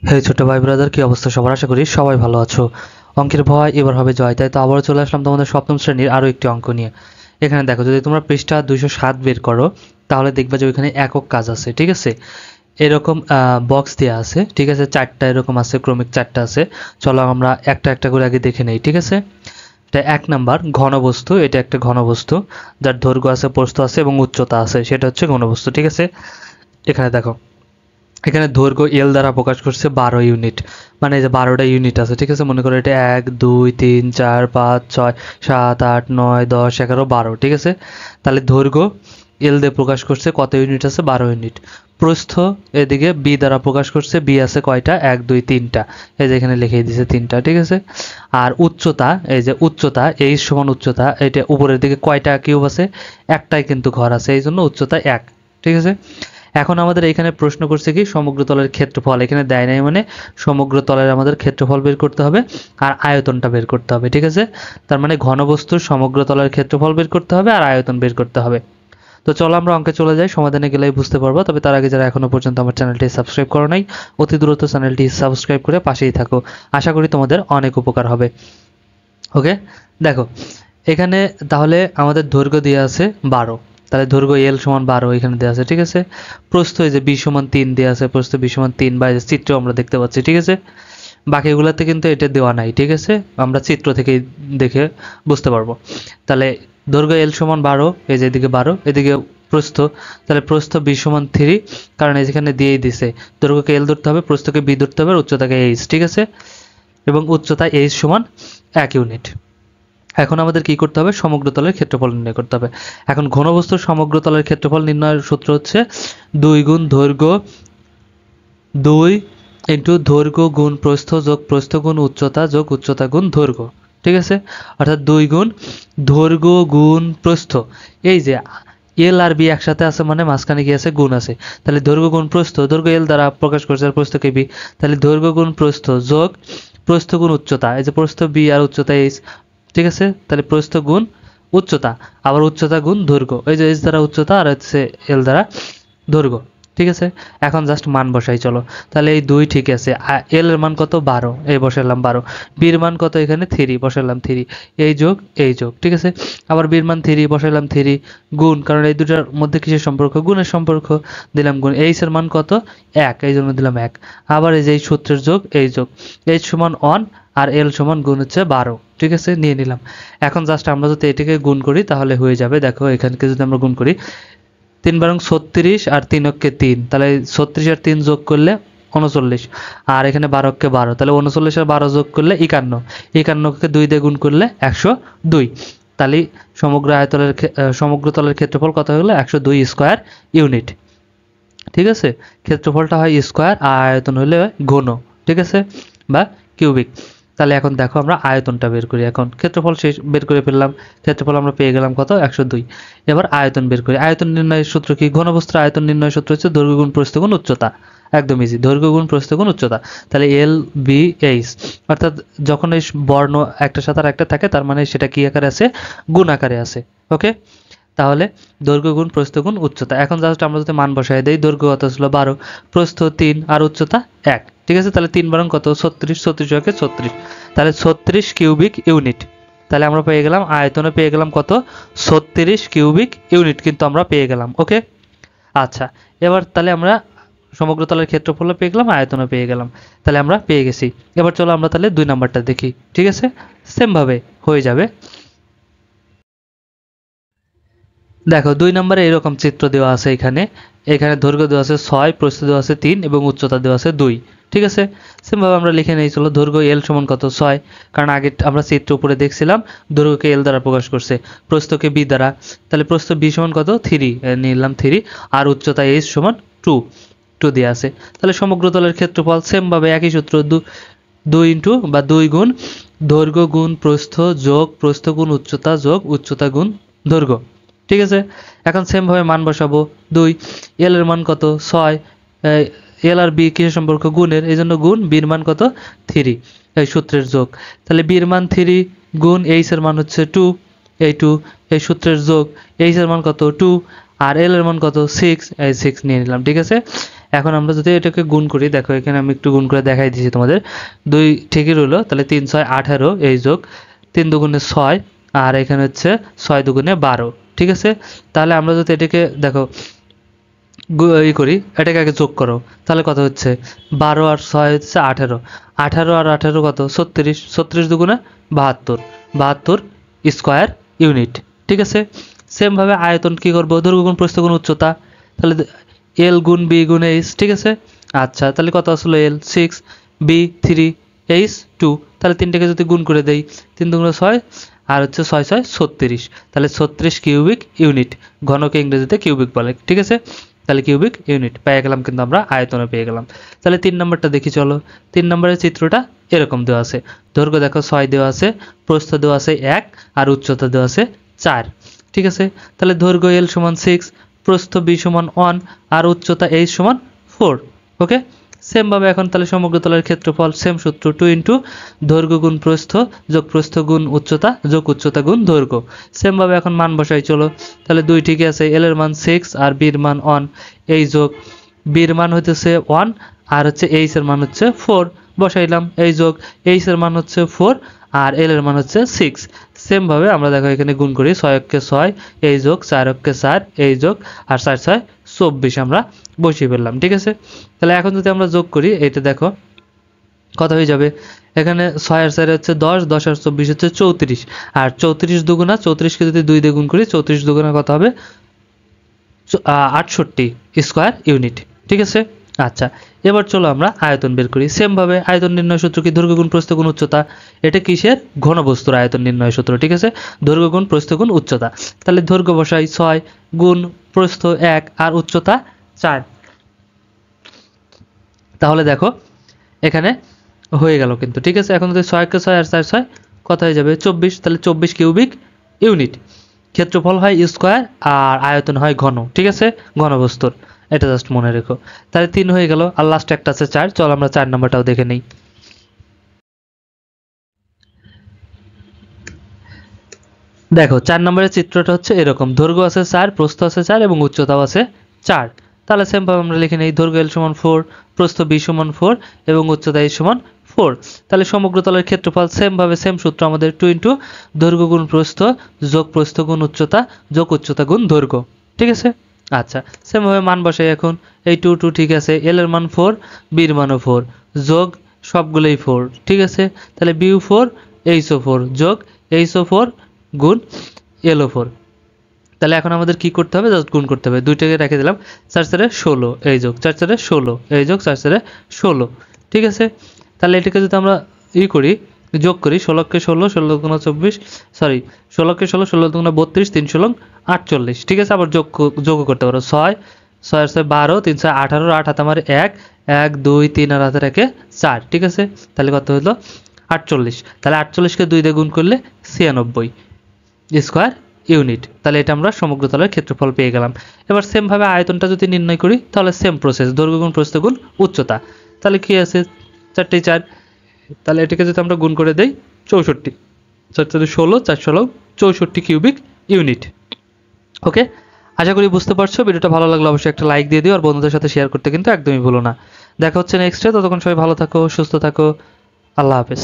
হে ছোট ভাই ব্রাদার, কি অবস্থা সবার? আশা করি সবাই ভালো আছো। অঙ্কের ভয় এবার হবে জয়, তাই তো আবারও চলে আসলাম তোমাদের সপ্তম শ্রেণীর আরো একটি অঙ্ক নিয়ে। এখানে দেখো, যদি তোমরা পৃষ্ঠা 207 বের করো তাহলে দেখবা যে ওইখানে একক কাজ আছে, ঠিক আছে। এরকম বক্স দেওয়া আছে, ঠিক আছে, চারটা এরকম আছে, ক্রমিক চারটা আছে। চলো আমরা একটা একটা করে আগে দেখে নেই, ঠিক আছে। এটা 1 নাম্বার ঘনবস্তু, এটা একটা ঘনবস্তু যার দৈর্ঘ্য আছে, প্রস্থ আছে এবং উচ্চতা আছে, সেটা হচ্ছে ঘনবস্তু, ঠিক আছে। এখানে দেখো, এখানে দৈর্ঘ্য এল দ্বারা প্রকাশ করছে 12 ইউনিট, মানে এই যে 12টা ইউনিট আছে, ঠিক আছে। মনে করো এটা 1 2 3 4 5 6 7 8 9 10 11 12, ঠিক আছে। তাহলে দৈর্ঘ্য এল দিয়ে প্রকাশ করছে কত ইউনিট আছে? 12 ইউনিট। প্রস্থ এদিকে বি দ্বারা প্রকাশ করছে, বি আছে কয়টা? 1 2 3টা, এই যে এখানে লিখে দিয়েছে 3টা, ঠিক আছে। আর উচ্চতা, এই যে উচ্চতা এইচ সমান উচ্চতা, এটা উপরের দিকে কয়টা কিউব আছে? একটাই কিন্তু ঘর আছে, এই জন্য উচ্চতা 1, ঠিক আছে। এখন আমাদের এখানে প্রশ্ন করছে কি সমগ্র তলের ক্ষেত্রফল, এখানে দেয় নাই মানে সমগ্র তলের আমাদের ক্ষেত্রফল বের করতে হবে আর আয়তনটা বের করতে হবে, ঠিক আছে। তার মানে ঘনবস্তুর সমগ্র তলের ক্ষেত্রফল বের করতে হবে আর আয়তন বের করতে হবে। তো চলো আমরা অঙ্কে চলে যাই, সমাধানে গেলেই বুঝতে পারবো। তবে তার আগে যারা এখনো পর্যন্ত আমার চ্যানেলটি সাবস্ক্রাইব করো নাই, অতি দ্রুত চ্যানেলটি সাবস্ক্রাইব করে পাশেই থাকো, আশা করি তোমাদের অনেক উপকার হবে। ওকে, দেখো এখানে তাহলে আমাদের দৈর্ঘ্য দিয়ে আছে 12, তাহলে দৈর্ঘ্য এল সমান 12 এখানে দেওয়া আছে, ঠিক আছে। প্রস্থ এই যে বি সমান 3 দেওয়া আছে, প্রস্থ বি সমান 3 বা চিত্র আমরা দেখতে পাচ্ছি, ঠিক আছে। বাকিগুলোতে কিন্তু এটা দেওয়া নাই, ঠিক আছে, আমরা চিত্র থেকে দেখে বুঝতে পারবো। তাহলে দৈর্ঘ্য এল সমান 12, এই যে এদিকে 12, এদিকে প্রস্থ, তাহলে প্রস্থ বি সমান 3, কারণ এখানে দিয়েই দিছে দৈর্ঘ্যকে এল ধরতে হবে, প্রস্থকে বি ধরতে হবে, আর উচ্চতাকে এইচ, ঠিক আছে। এবং উচ্চতা এইচ সমান 1 ইউনিট। এখন আমাদের কি করতে হবে? সমগ্র তলের ক্ষেত্রফল নির্ণয় করতে হবে। এখন ঘনবস্তুর সমগ্র তলের ক্ষেত্রফল নির্ণয়ের সূত্র হচ্ছে 2 গুণ দৈর্ঘ্য 2 ইন্টু দৈর্ঘ্য গুণ প্রস্থ যোগ প্রস্থ গুণ উচ্চতা যোগ উচ্চতা গুণ দৈর্ঘ্য, ঠিক আছে। অর্থাৎ 2 গুণ দৈর্ঘ্য গুণ প্রস্থ, এই যে এল আর বি একসাথে আছে মানে মাঝখানে কি আছে? গুণ আছে। তাহলে দৈর্ঘ্য গুণ প্রস্থ, দৈর্ঘ্য এল দ্বারা প্রকাশ করছে আর প্রস্থকে বি, তাহলে দৈর্ঘ্য গুণ প্রস্থ যোগ প্রস্থ গুণ উচ্চতা, এই যে প্রস্থ বি আর উচ্চতা এইচ, ঠিক আছে। তাহলে প্রস্থ গুণ উচ্চতা, আবার উচ্চতা গুণ দৈর্ঘ্য, এই যে এইচ দ্বারা উচ্চতা আর হচ্ছে এল দ্বারা দৈর্ঘ্য, ঠিক আছে। এখন জাস্ট মান বসাই চলো। তাহলে এই 2 ঠিক আছে, এল এর মান কত? 12, এই বসালাম 12। বির মান কত? এখানে 3, বসালাম 3। এই যোগ এই যোগ, ঠিক আছে। আবার বির মান 3, বসালাম 3, গুণ, কারণ এই দুটার মধ্যে কিসের সম্পর্ক? গুণের সম্পর্ক, দিলাম গুণ। এইচ এর মান কত? 1, এই জন্য দিলাম 1। আবার এই যে এই সূত্রের যোগ, এই যোগ, এইচ সমান 1 আর এল সমান গুণ হচ্ছে 12, ঠিক আছে, নিয়ে নিলাম। এখন জাস্ট আমরা যদি এটাকে গুণ করি তাহলে হয়ে যাবে। দেখো এখানকে যদি আমরা গুণ করি, 3 বারং 36 আর 3 অক্ষে 3, তাহলে 36 আর 3 যোগ করলে 39, আর এখানে 12 অক্ষে 12, তাহলে 39 আর 12 যোগ করলে 51, 51কে 2 দিয়ে গুণ করলে 102। তাহলে সমগ্র তলের ক্ষেত্রফল কত হলো? 102 স্কয়ার ইউনিট, ঠিক আছে। ক্ষেত্রফলটা হয় স্কয়ার আর আয়তন হলে ঘন, ঠিক আছে, বা কিউবিক। তাহলে এখন দেখো আমরা আয়তনটা বের করি। এখন ক্ষেত্রফল শেষ বের করে ফেললাম, ক্ষেত্রফল আমরা পেয়ে গেলাম কত? 102। এবার আয়তন বের করি। আয়তন নির্ণয়ের সূত্র কি? ঘনবস্তুর আয়তন নির্ণয়ের সূত্র হচ্ছে দৈর্ঘ্য গুণ প্রস্থ গুণ উচ্চতা, একদম ইজি, দৈর্ঘ্য গুণ প্রস্থ গুণ উচ্চতা। তাহলে এল বি এইচ, অর্থাৎ যখন এই বর্ণ একটার সাথে আর একটা থাকে তার মানে সেটা কি আকারে আছে? গুণ আকারে আছে। ওকে, তাহলে দৈর্ঘ্য গুণ প্রস্থ গুণ উচ্চতা। এখন জাস্ট আমরা যদি মান বসাই দেই, দৈর্ঘ্য কত ছিল? 12, প্রস্থ 3 আর উচ্চতা 1, ঠিক আছে। তাহলে 3 বারং কত? 36, 36 একে 36, তাহলে 36 কিউবিক ইউনিট। তাহলে আমরা পেয়ে গেলাম আয়তনে, পেয়ে গেলাম কত? 36 কিউবিক ইউনিট কিন্তু আমরা পেয়ে গেলাম। ওকে, আচ্ছা, এবার তাহলে আমরা সমগ্র তলের ক্ষেত্রফল পেয়ে গেলাম, আয়তনে পেয়ে গেলাম, তাহলে আমরা পেয়ে গেছি। এবার চলো আমরা তাহলে 2 নাম্বারটা দেখি, ঠিক আছে, সেম ভাবে হয়ে যাবে। দেখো 2 নম্বরে এরকম চিত্র দেওয়া আছে, এখানে এখানে দৈর্ঘ্য দেওয়া আছে 6, প্রস্থ দেওয়া আছে 3 এবং উচ্চতা দেওয়া আছে 2, ঠিক আছে। সিম্পলভাবে আমরা লিখে নেই চলো। দৈর্ঘ্য এল সমান কত? 6, কারণ আগে আমরা চিত্র উপরে দেখছিলাম দৈর্ঘ্যকে এল দ্বারা প্রকাশ করছে, প্রস্থকে বি দ্বারা, তাহলে প্রস্থ বি সমান কত? 3, নিলাম 3, আর উচ্চতা এইচ সমান 2, 2 দেওয়া আছে। তাহলে সমগ্র তলের ক্ষেত্রফল সেম ভাবে একই সূত্র, 2 ইন্টু বা 2 গুণ দৈর্ঘ্য গুণ প্রস্থ যোগ প্রস্থ গুণ উচ্চতা যোগ উচ্চতা গুণ দৈর্ঘ্য, ঠিক আছে। এখন সেম ভাবে মান বসাবো। 2, এল এর মান কত? 6, এল আর বি কিসের সম্পর্ক? গুণের, এই জন্য গুণ, বির মান কত? 3, এই সূত্রের যোগ। তাহলে বির মান 3 গুণ এইচ এর মান হচ্ছে 2, এই 2, এই সূত্রের যোগ, এইচ এর মান কত? 2, আর এল এর মান কত? 6, এই 6 নিয়ে নিলাম, ঠিক আছে। এখন আমরা যদি এটাকে গুণ করি, দেখো এখানে আমি একটু গুণ করে দেখাই দিয়েছি তোমাদের। 2 ঠিকই রইলো, তাহলে 3 6 18 এই যোগ 3 দুগুণে 6 আর এখানে হচ্ছে 6 দুগুণে 12। ঠিক আছে, তাহলে আমরা যদি এটাকে দেখো করি, এটাকে আগে যোগ করো, তাহলে কত হচ্ছে 12 আর 6 হচ্ছে 18, 18 আর 18 কত 36, 36 দুগুণে 72, 72 স্কোয়ার ইউনিট। ঠিক আছে, সেম ভাবে আয়তন কি করব, দৈর্ঘ্য গুণ প্রস্থ গুণ উচ্চতা, তাহলে এল গুণ বি গুণ এইচ। ঠিক আছে, আচ্ছা তাহলে কত আসলো এল 6, বি 3, এইচ 2, তাহলে তিনটাকে যদি গুণ করে দেই 3 দুগুণে 6 আর হচ্ছে 6 6 36, তাহলে 36 কিউবিক ইউনিট, ঘনকে ইংরেজিতে কিউবিক বলে। ঠিক আছে, তাহলে কিউবিক ইউনিট পেয়ে গেলাম, কিন্তু আমরা আয়তনে পেয়ে গেলাম। তাহলে 3 নম্বরটা দেখি চলো। 3 নম্বরের চিত্রটা এরকম দেওয়া আছে, দৈর্ঘ্য দেখো 6 দেওয়া আছে, প্রস্থ দেওয়া আছে 1 আর উচ্চতা দেওয়া আছে 4। ঠিক আছে, তাহলে দৈর্ঘ্য এল সমান 6, প্রস্থ বি সমান 1 আর উচ্চতা এইচ সমান 4। ওকে, সেম ভাবে এখন তাহলে সমগ্র তলের ক্ষেত্রফল সেম সূত্র, 2 ইন্টু দৈর্ঘ্য গুণ প্রস্থ যোগ প্রস্থ গুণ উচ্চতা যোগ উচ্চতা গুণ দৈর্ঘ্য। সেম ভাবে এখন মান বসাই চলো, তাহলে 2 ঠিকই আছে, এল এর মান 6 আর বির মান 1, এই যোগ বির মান হইতেছে 1 আর হচ্ছে এইচ এর মান হচ্ছে 4, বসাইলাম, এই যোগ এইচ এর মান হচ্ছে 4 আর এল এর মান হচ্ছে 6। সেম ভাবে আমরা দেখো এখানে গুণ করি, 6 অক্ষে 6 এই যোগ 4 অক্ষে 4 এই যোগ আর 4 6 24 আমরা বসিয়ে ফেললাম। ঠিক আছে, তাহলে এখন যদি আমরা যোগ করি, এইটা দেখো কত হয়ে যাবে, এখানে 6 আর 4 হচ্ছে 10, 10 আর 24 হচ্ছে 34 আর 34 দুগুণা 34কে যদি 2 দিয়ে গুণ করি 34 দুগুণা কত হবে 68 স্কোয়ার ইউনিট। ঠিক আছে, আচ্ছা এবার চলো আমরা আয়তন বের করি। সেম ভাবে আয়তন নির্ণয় সূত্র কি, দৈর্ঘ্য গুণ প্রস্থ গুণ উচ্চতা, এটা কিসের ঘনবস্তুর আয়তন নির্ণয় সূত্র। ঠিক আছে, দৈর্ঘ্য গুণ প্রস্থ গুণ উচ্চতা, তাহলে দৈর্ঘ্য বসাই 6 গুণ প্রস্থ 1 আর উচ্চতা 4, তাহলে দেখো এখানে হয়ে গেল কিন্তু। ঠিক আছে, এখন যদি 6 কে 6 আর 4 6 কত হয়ে যাবে 24, তাহলে 24 কিউবিক ইউনিট। ক্ষেত্রফল হয় স্কোয়ার আর আয়তন হয় ঘন। ঠিক আছে, ঘনবস্তুর, এটা জাস্ট মনে রেখো। তাহলে 3 হয়ে গেল আর লাস্ট একটা আছে 4, চলো আমরা 4 নম্বরটাও দেখে নেই। দেখো 4 নম্বরের চিত্রটা হচ্ছে এরকম, দৈর্ঘ্য আছে 4, প্রস্থ আছে 4 এবং উচ্চতাও আছে 4। তাহলে সেম ভাবে আমরা লিখে নেই, দৈর্ঘ্য এল সমান 4, প্রস্থ বি সমান 4 এবং উচ্চতা এইচ সমান 4। তাহলে সমগ্র তলের ক্ষেত্রফল সেম ভাবে সেম সূত্র আমাদের, 2 ইন্টু দৈর্ঘ্য গুণ প্রস্থ যোগ প্রস্থ গুণ উচ্চতা যোগ উচ্চতা গুণ দৈর্ঘ্য। ঠিক আছে, আচ্ছা সেম ভাবে মান বসাই এখন, এই 2 2 ঠিক আছে, এল এর মান 4 বির মানও 4 যোগ সবগুলোই 4। ঠিক আছে, তাহলে বিও 4 এইচও 4 যোগ এইচও 4 গুণ এলও 4। তাহলে এখন আমাদের কি করতে হবে, জাস্ট গুণ করতে হবে, দুইটাকে রেখে দিলাম, 4 4 16 এই যোগ 4 4 16 এই যোগ 4 4 16। ঠিক আছে, তাহলে এটাকে যদি আমরা করি, যোগ করি, 16 কে 16 16 গুণ 24, সরি 16 কে 16 16 গুণ 32 3 16 48। ঠিক আছে, আবার যোগ করতে পারো, 6 6 আর 6 12 3 6 18 8 হাতে আমার 1 1 2 3 আর হাতে রেখে 4। ঠিক আছে, তাহলে কত হলো 48, তাহলে 48 কে 2 দিয়ে গুণ করলে 96 স্কোয়ার ইউনিট। তাহলে এটা আমরা সমগ্র তলের ক্ষেত্রফল পেয়ে গেলাম। এবার সেম ভাবে আয়তনটা যদি নির্ণয় করি, তাহলে সেম প্রসেস, দৈর্ঘ্য গুণ প্রস্থ গুণ উচ্চতা, তাহলে কি আছে 4 4, তাহলে এটাকে যদি আমরা গুণ করে দেই 64, 4 4 16 4 16 64 কিউবিক ইউনিট। ওকে, আশা করি বুঝতে পারছো। ভিডিওটা ভালো লাগলে অবশ্যই একটা লাইক দিয়ে দিও আর বন্ধুদের সাথে শেয়ার করতে কিন্তু একদমই ভুলো না। দেখা হচ্ছে নেক্সটে, ততক্ষণ সবাই ভালো থাকো, সুস্থ থাকো, আল্লাহ হাফেজ।